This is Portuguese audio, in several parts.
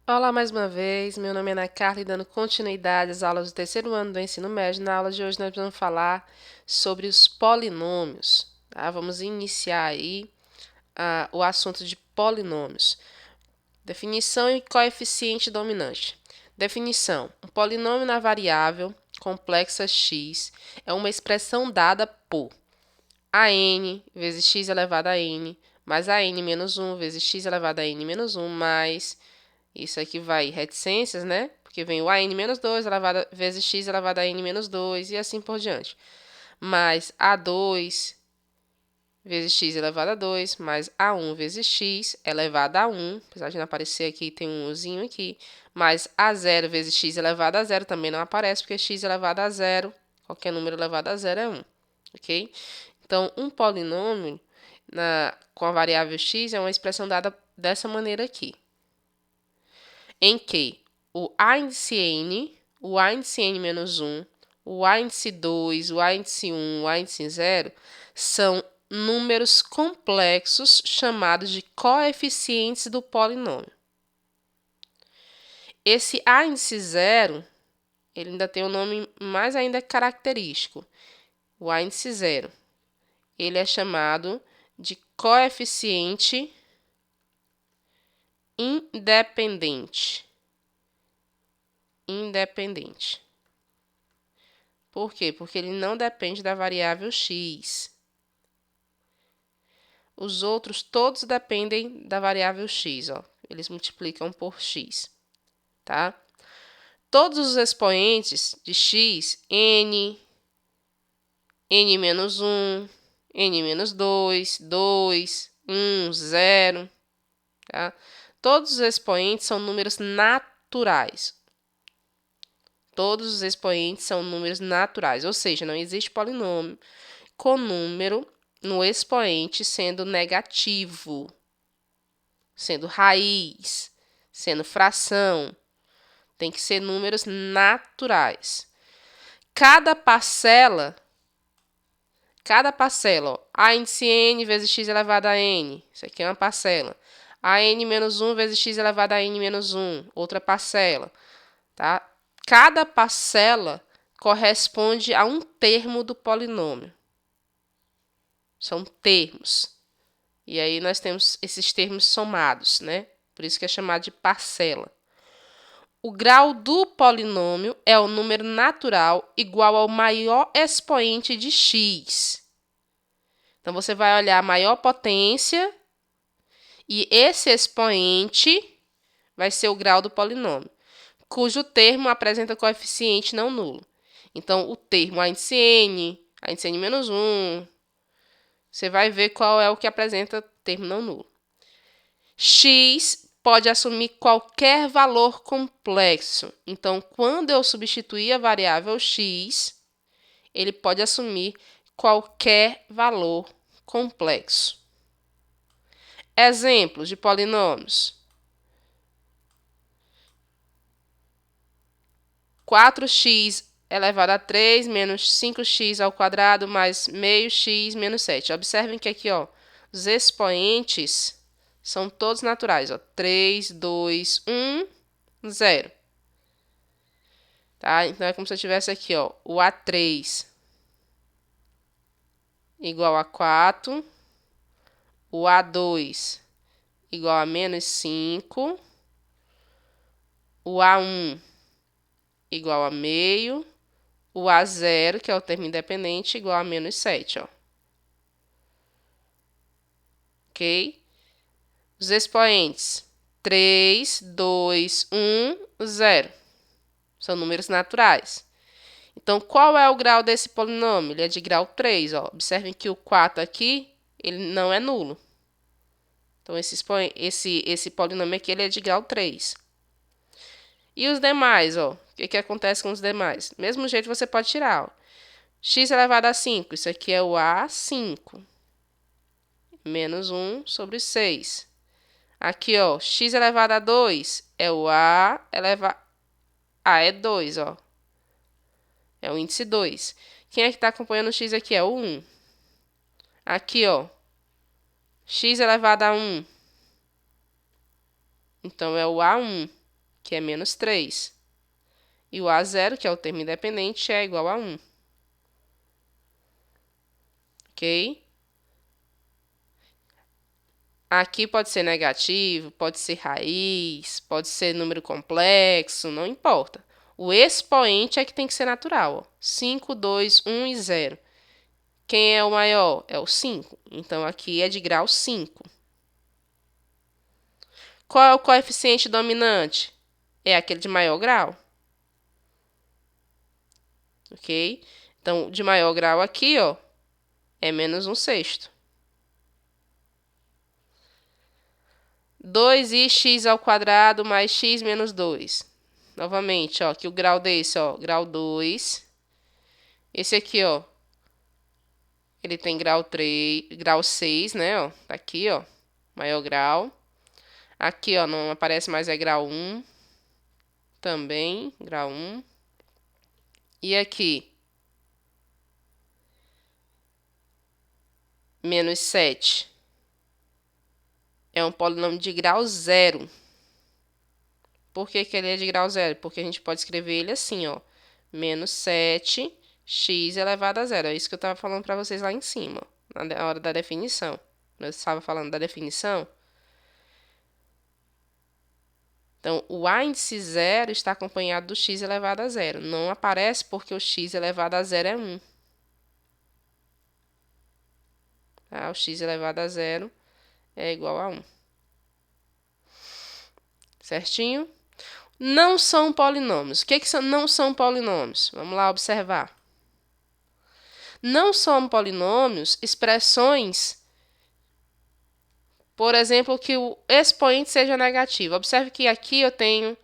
Olá mais uma vez, meu nome é Ana Carla e dando continuidade às aulas do terceiro ano do ensino médio. Na aula de hoje nós vamos falar sobre os polinômios, tá? Vamos iniciar aí o assunto de polinômios. Definição e coeficiente dominante. Definição: um polinômio na variável complexa x é uma expressão dada por an vezes x elevado a n, mais an menos 1 vezes x elevado a n menos 1, mais isso aqui vai reticências, né? Porque vem o an menos 2 vezes x elevado a n menos 2 e assim por diante. Mais a2 vezes x elevado a 2, mais a1 vezes x elevado a 1, apesar de não aparecer aqui, tem um uzinho aqui, mais a0 vezes x elevado a 0, também não aparece, porque x elevado a 0, qualquer número elevado a 0 é 1, ok? Então, um polinômio com a variável x é uma expressão dada dessa maneira aqui, em que o a índice n, o a índice n menos 1, o a índice 2, o a índice 1, o a índice 0 são números complexos chamados de coeficientes do polinômio. Esse a índice 0, ele ainda tem um nome mais ainda característico, o a índice 0. Ele é chamado de coeficiente independente. Por quê? Porque ele não depende da variável x. Os outros todos dependem da variável x, ó. Eles multiplicam por x, tá? Todos os expoentes de x, n, n-1, n-2, 2, 1, 0, tá? Todos os expoentes são números naturais. Todos os expoentes são números naturais, ou seja, não existe polinômio com número no expoente sendo negativo, sendo raiz, sendo fração. Tem que ser números naturais. Cada parcela, ó, a índice n vezes x elevado a n, isso aqui é uma parcela. A n menos 1 vezes x elevado a n menos 1, outra parcela, tá? Cada parcela corresponde a um termo do polinômio. São termos. E aí nós temos esses termos somados, né? Por isso que é chamado de parcela. O grau do polinômio é o número natural igual ao maior expoente de x. Então, você vai olhar a maior potência e esse expoente vai ser o grau do polinômio, cujo termo apresenta coeficiente não nulo. Então, o termo a índice n menos 1, você vai ver qual é o que apresenta termo não nulo. X pode assumir qualquer valor complexo. Então, quando eu substituir a variável x, ele pode assumir qualquer valor complexo. Exemplos de polinômios: 4x elevado a 3 menos 5x ao quadrado mais meio x menos 7. Observem que aqui, ó, os expoentes são todos naturais, ó. 3, 2, 1, 0. Tá? Então, é como se eu tivesse aqui, ó, o A3 igual a 4, o A2 igual a menos 5, o A1 igual a meio, o A0, que é o termo independente, igual a menos 7, ó. Ok? Os expoentes: 3, 2, 1, 0. São números naturais. Então, qual é o grau desse polinômio? Ele é de grau 3, ó. Observem que o 4 aqui, ele não é nulo. Então, esse polinômio aqui, ele é de grau 3. E os demais, ó? O que acontece com os demais? Do mesmo jeito, você pode tirar, ó. X elevado a 5, isso aqui é o A5. Menos 1 sobre 6. Aqui, ó, x elevado a 2 é o A elevado a é 2, ó. É o índice 2. Quem é que está acompanhando o x aqui? É o 1. Aqui, ó, x elevado a 1. Então, é o A1. que é menos 3. E o A0, que é o termo independente, é igual a 1. Ok? Aqui pode ser negativo, pode ser raiz, pode ser número complexo, não importa. O expoente é que tem que ser natural. Ó. 5, 2, 1 e 0. Quem é o maior? É o 5. Então, aqui é de grau 5. Qual é o coeficiente dominante? É aquele de maior grau. Ok? Então, de maior grau aqui, ó, é menos 1/6. 2x² mais x menos 2. Novamente, ó, aqui o grau desse, ó, grau 2. Esse aqui, ó, ele tem grau 3, grau 6, né, ó, tá aqui, ó, maior grau. Aqui, ó, não aparece mais, é grau 1, também, grau 1. E aqui, menos 7. É um polinômio de grau 0. Por que que ele é de grau 0? Porque a gente pode escrever ele assim, ó, menos 7x elevado a 0. É isso que eu estava falando para vocês lá em cima, na hora da definição. Eu estava falando da definição. Então, o a índice 0 está acompanhado do x elevado a 0. Não aparece porque o x elevado a 0 é 1. Tá? O x elevado a 0 é igual a 1. Certinho? Não são polinômios. O que não são polinômios? Vamos lá observar. Não são polinômios expressões, por exemplo, que o expoente seja negativo. Observe que aqui eu tenho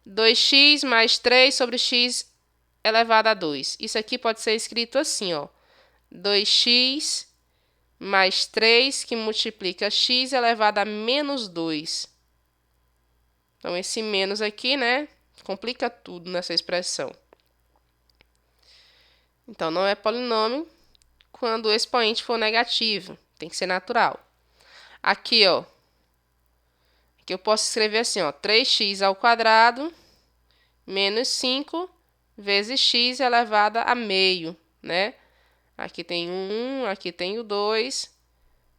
2x mais 3 sobre x elevado a 2. Isso aqui pode ser escrito assim, ó. 2x mais 3 que multiplica x elevado a menos 2. Então, esse menos aqui, né, complica tudo nessa expressão. Então, não é polinômio quando o expoente for negativo. Tem que ser natural. Aqui, ó. Aqui eu posso escrever assim, ó. 3x² menos 5 vezes x elevado a meio, né? Aqui tem o 1, aqui tem o 2.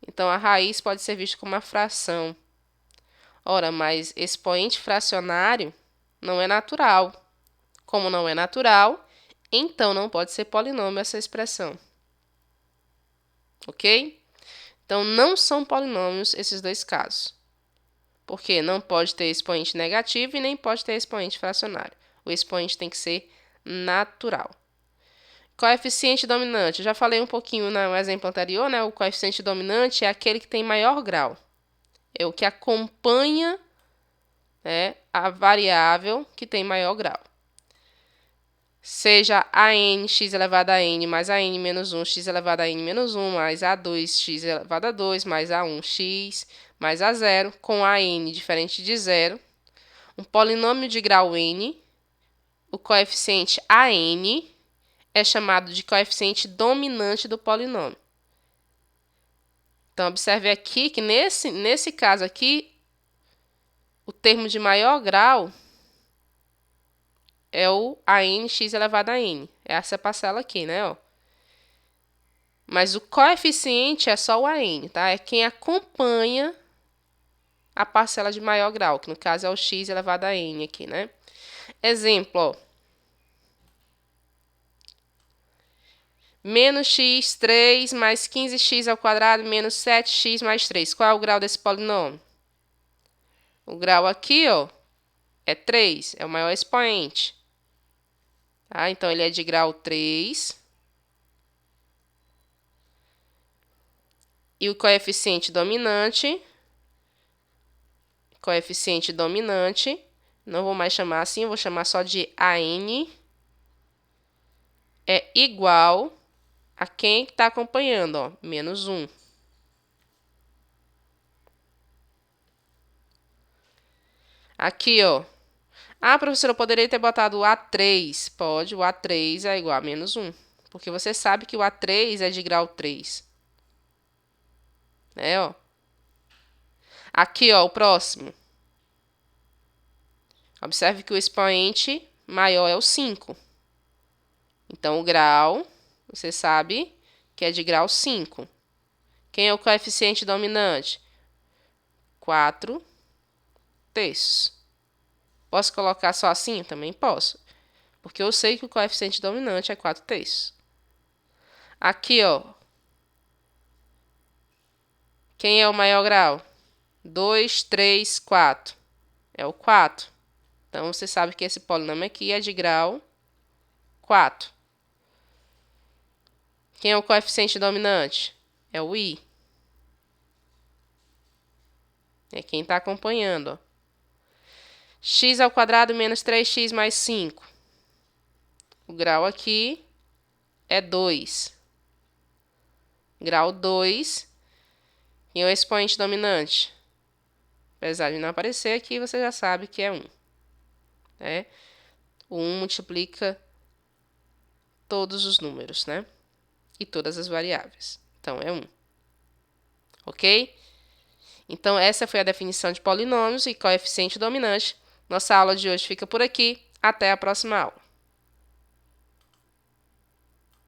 Então, a raiz pode ser vista como uma fração. Ora, mas expoente fracionário não é natural. Como não é natural, então não pode ser polinômio essa expressão. Ok? Então, não são polinômios esses dois casos. Porque não pode ter expoente negativo e nem pode ter expoente fracionário. O expoente tem que ser natural. Coeficiente dominante. Eu já falei um pouquinho no exemplo anterior, né? O coeficiente dominante é aquele que tem maior grau. É o que acompanha, né, a variável que tem maior grau. Seja a n x elevado a n mais a n menos 1 x elevado a n menos 1 mais a 2 x elevado a 2 mais a 1 x mais a 0 com a n diferente de 0. Um polinômio de grau n, o coeficiente an é chamado de coeficiente dominante do polinômio. Então, observe aqui que nesse caso aqui, o termo de maior grau é o ANX elevado a n. É essa parcela aqui, né? Ó. Mas o coeficiente é só o AN, tá? É quem acompanha a parcela de maior grau, que no caso é o x elevado a n aqui, né? Exemplo, ó. Menos x3 mais 15x² menos 7x mais 3. Qual é o grau desse polinômio? O grau aqui, ó, é 3, é o maior expoente. Tá? Então, ele é de grau 3. E o coeficiente dominante, não vou mais chamar assim, vou chamar só de AN, é igual a quem está acompanhando, ó, menos 1. Aqui, ó. Ah, professora, eu poderia ter botado o A3. Pode, o A3 é igual a menos 1. Porque você sabe que o A3 é de grau 3. Ó. Aqui, ó, o próximo. Observe que o expoente maior é o 5. Então, o grau, você sabe que é de grau 5. Quem é o coeficiente dominante? 4 terços. Posso colocar só assim? Também posso. Porque eu sei que o coeficiente dominante é 4 terços. Aqui, ó. Quem é o maior grau? 2, 3, 4. É o 4. Então, você sabe que esse polinômio aqui é de grau 4. Quem é o coeficiente dominante? É o i. É quem está acompanhando, ó. X ao quadrado menos 3x mais 5. O grau aqui é 2. Grau 2. E o expoente dominante? Apesar de não aparecer aqui, você já sabe que é 1. Né? O 1 multiplica todos os números, né? E todas as variáveis. Então, é 1. Ok? Então, essa foi a definição de polinômios e coeficiente dominante. Nossa aula de hoje fica por aqui. Até a próxima aula.